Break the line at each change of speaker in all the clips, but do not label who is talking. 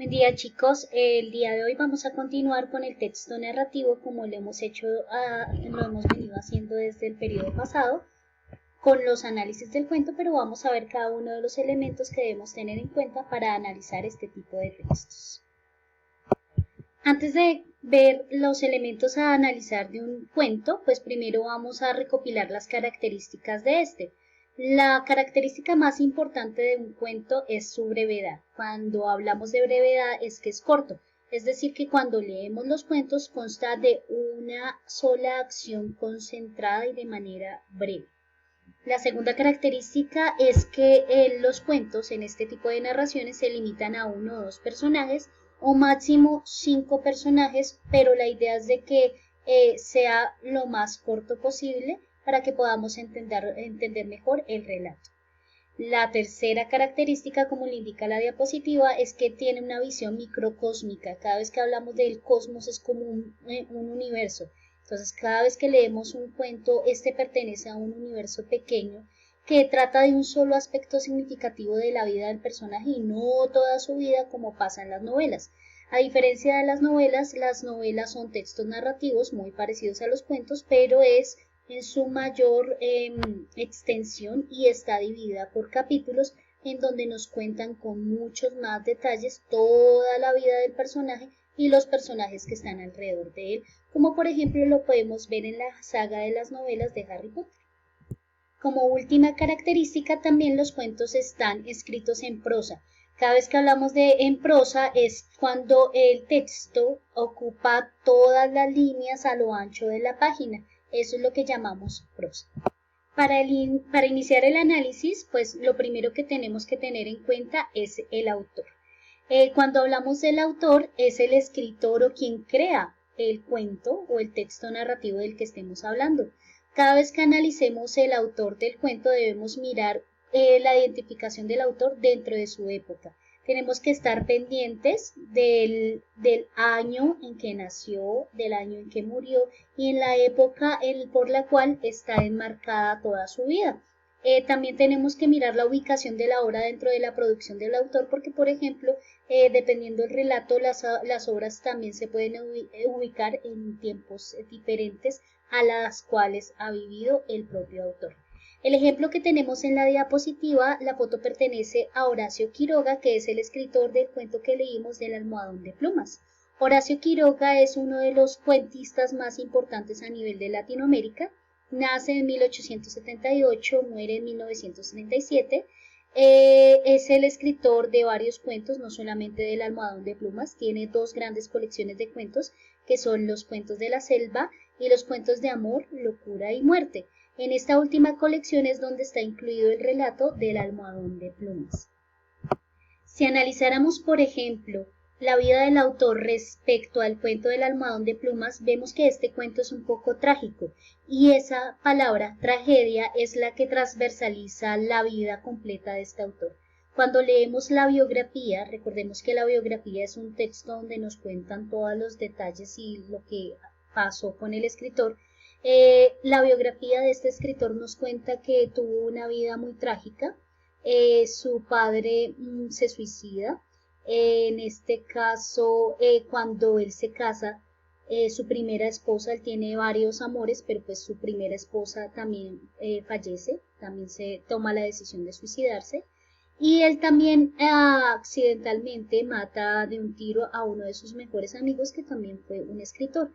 Buen día chicos, el día de hoy vamos a continuar con el texto narrativo como lo hemos hecho, lo hemos venido haciendo desde el periodo pasado con los análisis del cuento, pero vamos a ver cada uno de los elementos que debemos tener en cuenta para analizar este tipo de textos. Antes de ver los elementos a analizar de un cuento, pues primero vamos a recopilar las características de este. La característica más importante de un cuento es su brevedad. Cuando hablamos de brevedad es que es corto, es decir que cuando leemos los cuentos consta de una sola acción concentrada y de manera breve. La segunda característica es que los cuentos en este tipo de narraciones se limitan a uno o dos personajes o máximo 5 personajes, pero la idea es de que sea lo más corto posible para que podamos entender mejor el relato. La tercera característica, como le indica la diapositiva, es que tiene una visión microcósmica. Cada vez que hablamos del cosmos es como un universo. Entonces, cada vez que leemos un cuento, este pertenece a un universo pequeño que trata de un solo aspecto significativo de la vida del personaje y no toda su vida como pasa en las novelas. A diferencia de las novelas son textos narrativos muy parecidos a los cuentos, pero es en su mayor extensión y está dividida por capítulos en donde nos cuentan con muchos más detalles toda la vida del personaje y los personajes que están alrededor de él, como por ejemplo lo podemos ver en la saga de las novelas de Harry Potter. Como última característica, también los cuentos están escritos en prosa. Cada vez que hablamos de en prosa es cuando el texto ocupa todas las líneas a lo ancho de la página. Eso es lo que llamamos prosa. Para iniciar el análisis, pues lo primero que tenemos que tener en cuenta es el autor. Cuando hablamos del autor, es el escritor o quien crea el cuento o el texto narrativo del que estemos hablando. Cada vez que analicemos el autor del cuento debemos mirar la identificación del autor dentro de su época. Tenemos que estar pendientes del año en que nació, del año en que murió y en la época por la cual está enmarcada toda su vida. También tenemos que mirar la ubicación de la obra dentro de la producción del autor porque, por ejemplo, dependiendo del relato, las obras también se pueden ubicar en tiempos diferentes a las cuales ha vivido el propio autor. El ejemplo que tenemos en la diapositiva, la foto pertenece a Horacio Quiroga, que es el escritor del cuento que leímos del Almohadón de Plumas. Horacio Quiroga es uno de los cuentistas más importantes a nivel de Latinoamérica. Nace en 1878, muere en 1937. Es el escritor de varios cuentos, no solamente del Almohadón de Plumas. Tiene dos grandes colecciones de cuentos, que son los cuentos de la selva y los cuentos de amor, locura y muerte. En esta última colección es donde está incluido el relato del Almohadón de Plumas. Si analizáramos, por ejemplo, la vida del autor respecto al cuento del Almohadón de Plumas, vemos que este cuento es un poco trágico y esa palabra tragedia es la que transversaliza la vida completa de este autor. Cuando leemos la biografía, recordemos que la biografía es un texto donde nos cuentan todos los detalles y lo que pasó con el escritor. La biografía de este escritor nos cuenta que tuvo una vida muy trágica. Su padre se suicida. En este caso, cuando él se casa, su primera esposa, él tiene varios amores, pero pues su primera esposa también fallece, también se toma la decisión de suicidarse. Y él también accidentalmente mata de un tiro a uno de sus mejores amigos, que también fue un escritor.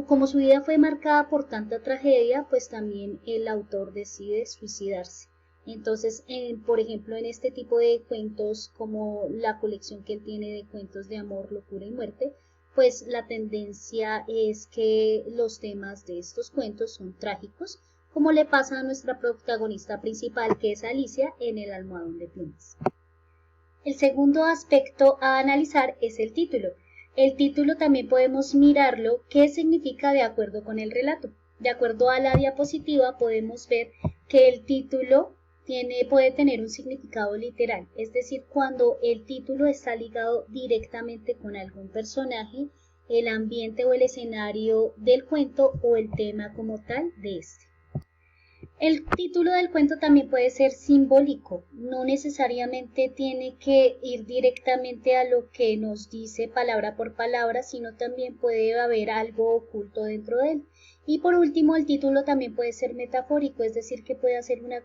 Como su vida fue marcada por tanta tragedia, pues también el autor decide suicidarse. Entonces, por ejemplo, en este tipo de cuentos, como la colección que él tiene de cuentos de amor, locura y muerte, pues la tendencia es que los temas de estos cuentos son trágicos, como le pasa a nuestra protagonista principal, que es Alicia, en el Almohadón de Plumas. El segundo aspecto a analizar es el título. El título también podemos mirarlo, qué significa de acuerdo con el relato. De acuerdo a la diapositiva podemos ver que el título puede tener un significado literal, es decir, cuando el título está ligado directamente con algún personaje, el ambiente o el escenario del cuento o el tema como tal de este. El título del cuento también puede ser simbólico, no necesariamente tiene que ir directamente a lo que nos dice palabra por palabra, sino también puede haber algo oculto dentro de él. Y por último, el título también puede ser metafórico, es decir, que puede hacer una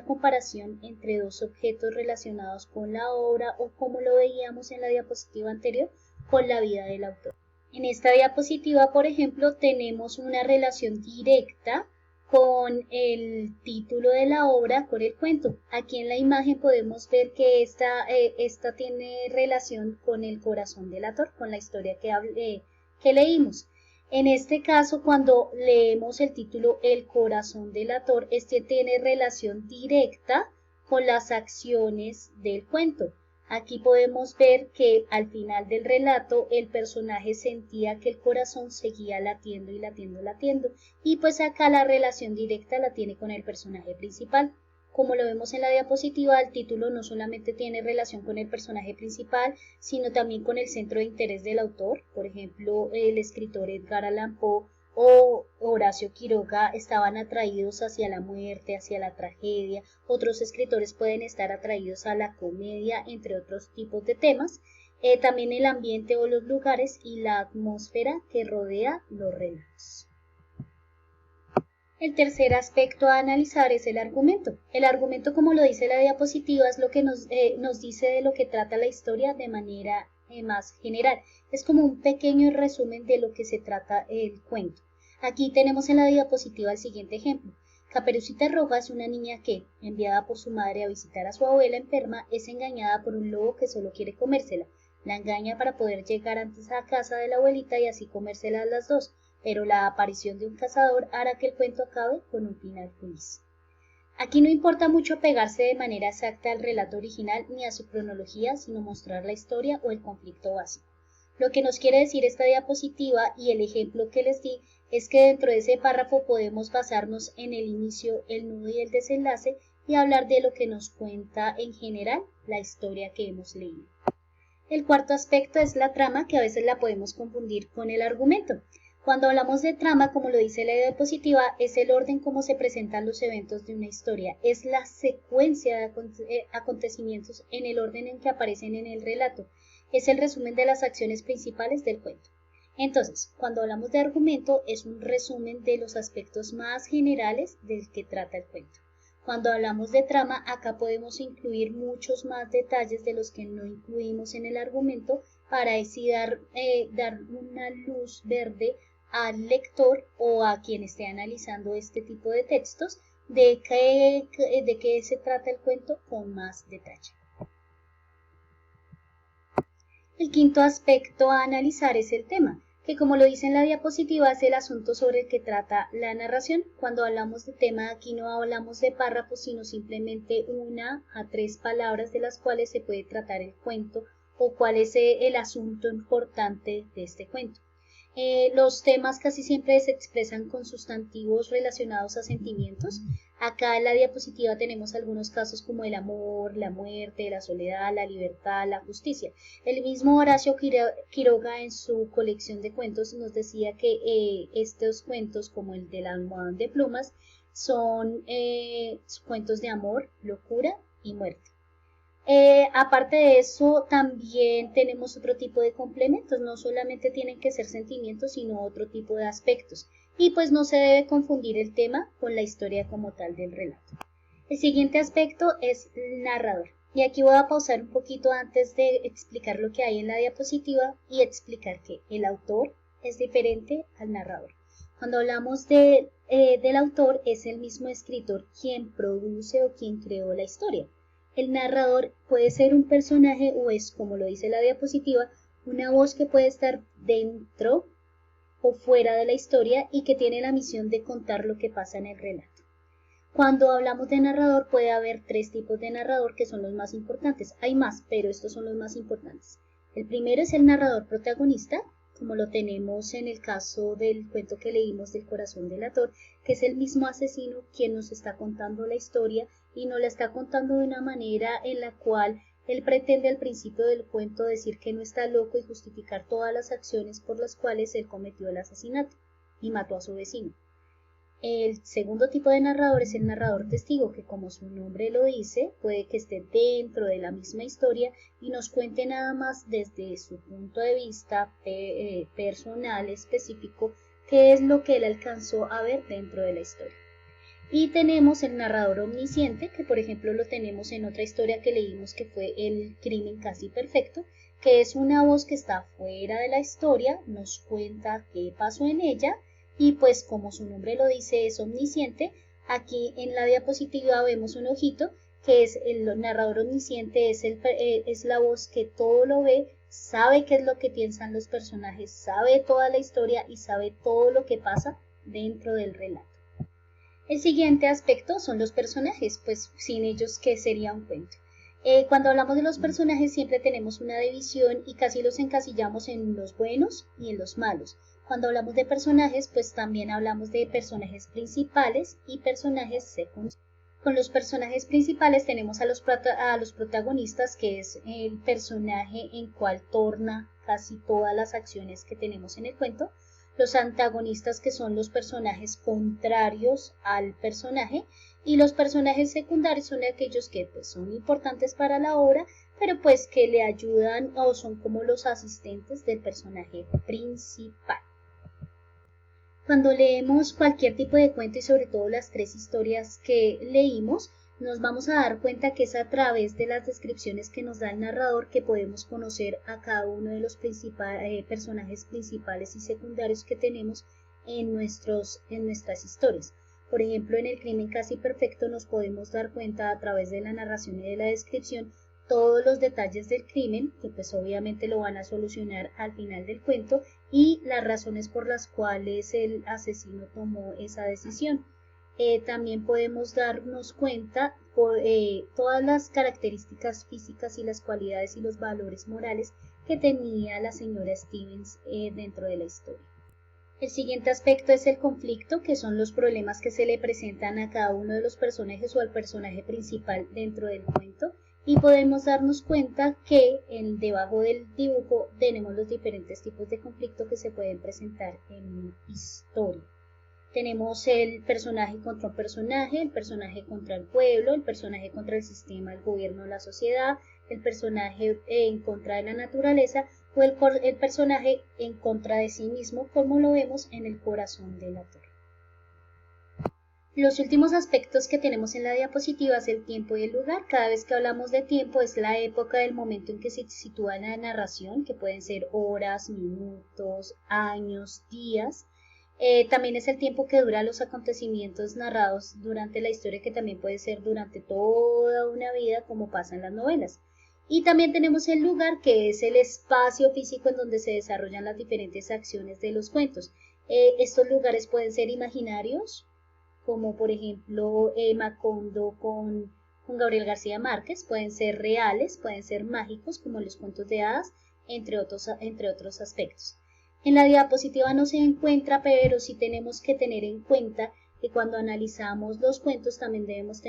comparación entre dos objetos relacionados con la obra o, como lo veíamos en la diapositiva anterior, con la vida del autor. En esta diapositiva, por ejemplo, tenemos una relación directa con el título de la obra, con el cuento. Aquí en la imagen podemos ver que esta tiene relación con el corazón del autor, con la historia que leímos. En este caso, cuando leemos el título El corazón del autor, este tiene relación directa con las acciones del cuento. Aquí podemos ver que al final del relato el personaje sentía que el corazón seguía latiendo y latiendo y latiendo, y pues acá la relación directa la tiene con el personaje principal. Como lo vemos en la diapositiva, el título no solamente tiene relación con el personaje principal, sino también con el centro de interés del autor. Por ejemplo, el escritor Edgar Allan Poe o Horacio Quiroga estaban atraídos hacia la muerte, hacia la tragedia. Otros escritores pueden estar atraídos a la comedia, entre otros tipos de temas. También el ambiente o los lugares y la atmósfera que rodea los relatos. El tercer aspecto a analizar es el argumento. El argumento, como lo dice la diapositiva, es lo que nos dice de lo que trata la historia de manera más general. Es como un pequeño resumen de lo que se trata el cuento. Aquí tenemos en la diapositiva el siguiente ejemplo. Caperucita Roja es una niña que, enviada por su madre a visitar a su abuela enferma, es engañada por un lobo que solo quiere comérsela. La engaña para poder llegar antes a casa de la abuelita y así comérselas las dos, pero la aparición de un cazador hará que el cuento acabe con un final feliz. Aquí no importa mucho pegarse de manera exacta al relato original ni a su cronología, sino mostrar la historia o el conflicto básico. Lo que nos quiere decir esta diapositiva y el ejemplo que les di es que dentro de ese párrafo podemos basarnos en el inicio, el nudo y el desenlace y hablar de lo que nos cuenta en general la historia que hemos leído. El cuarto aspecto es la trama, que a veces la podemos confundir con el argumento. Cuando hablamos de trama, como lo dice la diapositiva, es el orden como se presentan los eventos de una historia, es la secuencia de acontecimientos en el orden en que aparecen en el relato, es el resumen de las acciones principales del cuento. Entonces, cuando hablamos de argumento, es un resumen de los aspectos más generales del que trata el cuento. Cuando hablamos de trama, acá podemos incluir muchos más detalles de los que no incluimos en el argumento para así dar una luz verde al lector o a quien esté analizando este tipo de textos de qué se trata el cuento con más detalle. El quinto aspecto a analizar es el tema, que como lo dice en la diapositiva es el asunto sobre el que trata la narración. Cuando hablamos de tema aquí no hablamos de párrafos, sino simplemente 1 a 3 palabras de las cuales se puede tratar el cuento o cuál es el asunto importante de este cuento. Los temas casi siempre se expresan con sustantivos relacionados a sentimientos. Acá en la diapositiva tenemos algunos casos como el amor, la muerte, la soledad, la libertad, la justicia. El mismo Horacio Quiroga en su colección de cuentos nos decía que estos cuentos, como el del almohadón de plumas, son cuentos de amor, locura y muerte. Aparte de eso, también tenemos otro tipo de complementos, no solamente tienen que ser sentimientos, sino otro tipo de aspectos. Y pues no se debe confundir el tema con la historia como tal del relato. El siguiente aspecto es el narrador. Y aquí voy a pausar un poquito antes de explicar lo que hay en la diapositiva y explicar que el autor es diferente al narrador. Cuando hablamos del autor, es el mismo escritor quien produce o quien creó la historia. El narrador puede ser un personaje o es, como lo dice la diapositiva, una voz que puede estar dentro o fuera de la historia y que tiene la misión de contar lo que pasa en el relato. Cuando hablamos de narrador puede haber 3 tipos de narrador que son los más importantes. Hay más, pero estos son los más importantes. El primero es el narrador protagonista, como lo tenemos en el caso del cuento que leímos del corazón del autor, que es el mismo asesino quien nos está contando la historia y nos la está contando de una manera en la cual él pretende al principio del cuento decir que no está loco y justificar todas las acciones por las cuales él cometió el asesinato y mató a su vecino. El segundo tipo de narrador es el narrador testigo, que como su nombre lo dice, puede que esté dentro de la misma historia y nos cuente nada más desde su punto de vista personal específico qué es lo que él alcanzó a ver dentro de la historia. Y tenemos el narrador omnisciente, que por ejemplo lo tenemos en otra historia que leímos que fue El crimen casi perfecto, que es una voz que está fuera de la historia, nos cuenta qué pasó en ella y pues como su nombre lo dice es omnisciente. Aquí en la diapositiva vemos un ojito que es el narrador omnisciente, es la voz que todo lo ve, sabe qué es lo que piensan los personajes, sabe toda la historia y sabe todo lo que pasa dentro del relato. El siguiente aspecto son los personajes, pues sin ellos, ¿qué sería un cuento? Cuando hablamos de los personajes siempre tenemos una división y casi los encasillamos en los buenos y en los malos. Cuando hablamos de personajes, pues también hablamos de personajes principales y personajes secundarios. Con los personajes principales tenemos a los protagonistas, que es el personaje en cual torna casi todas las acciones que tenemos en el cuento. Los antagonistas, que son los personajes contrarios al personaje, y los personajes secundarios son aquellos que pues son importantes para la obra, pero pues que le ayudan o son como los asistentes del personaje principal. Cuando leemos cualquier tipo de cuento y sobre todo las tres historias que leímos, nos vamos a dar cuenta que es a través de las descripciones que nos da el narrador que podemos conocer a cada uno de los personajes principales y secundarios que tenemos en nuestras historias. Por ejemplo, en El crimen casi perfecto nos podemos dar cuenta a través de la narración y de la descripción todos los detalles del crimen, que pues obviamente lo van a solucionar al final del cuento, y las razones por las cuales el asesino tomó esa decisión. También podemos darnos cuenta por todas las características físicas y las cualidades y los valores morales que tenía la señora Stevens dentro de la historia. El siguiente aspecto es el conflicto, que son los problemas que se le presentan a cada uno de los personajes o al personaje principal dentro del cuento, y podemos darnos cuenta que debajo del dibujo tenemos los diferentes tipos de conflicto que se pueden presentar en una historia. Tenemos el personaje contra un personaje, el personaje contra el pueblo, el personaje contra el sistema, el gobierno, la sociedad, el personaje en contra de la naturaleza o el personaje en contra de sí mismo, como lo vemos en El corazón de la torre. Los últimos aspectos que tenemos en la diapositiva es el tiempo y el lugar. Cada vez que hablamos de tiempo es la época del momento en que se sitúa la narración, que pueden ser horas, minutos, años, días. También es el tiempo que dura los acontecimientos narrados durante la historia, que también puede ser durante toda una vida, como pasa en las novelas. Y también tenemos el lugar, que es el espacio físico en donde se desarrollan las diferentes acciones de los cuentos. Estos lugares pueden ser imaginarios, como por ejemplo Macondo con Gabriel García Márquez, pueden ser reales, pueden ser mágicos, como los cuentos de hadas, entre otros aspectos. En la diapositiva no se encuentra, pero sí tenemos que tener en cuenta que cuando analizamos los cuentos también debemos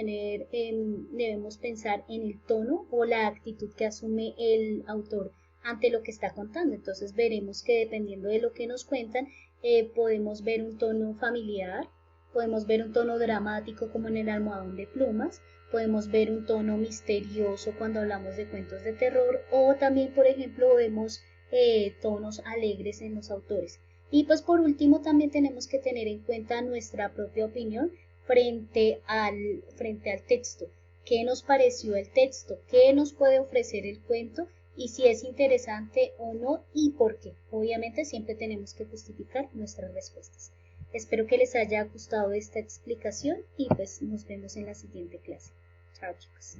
pensar en el tono o la actitud que asume el autor ante lo que está contando. Entonces veremos que dependiendo de lo que nos cuentan, podemos ver un tono familiar, podemos ver un tono dramático como en El almohadón de plumas, podemos ver un tono misterioso cuando hablamos de cuentos de terror, o también por ejemplo vemos tonos alegres en los autores. Y pues por último también tenemos que tener en cuenta nuestra propia opinión frente al texto. ¿Qué nos pareció el texto? ¿Qué nos puede ofrecer el cuento? Y si es interesante o no y por qué. Obviamente siempre tenemos que justificar nuestras respuestas. Espero que les haya gustado esta explicación y pues nos vemos en la siguiente clase. Chao chicos.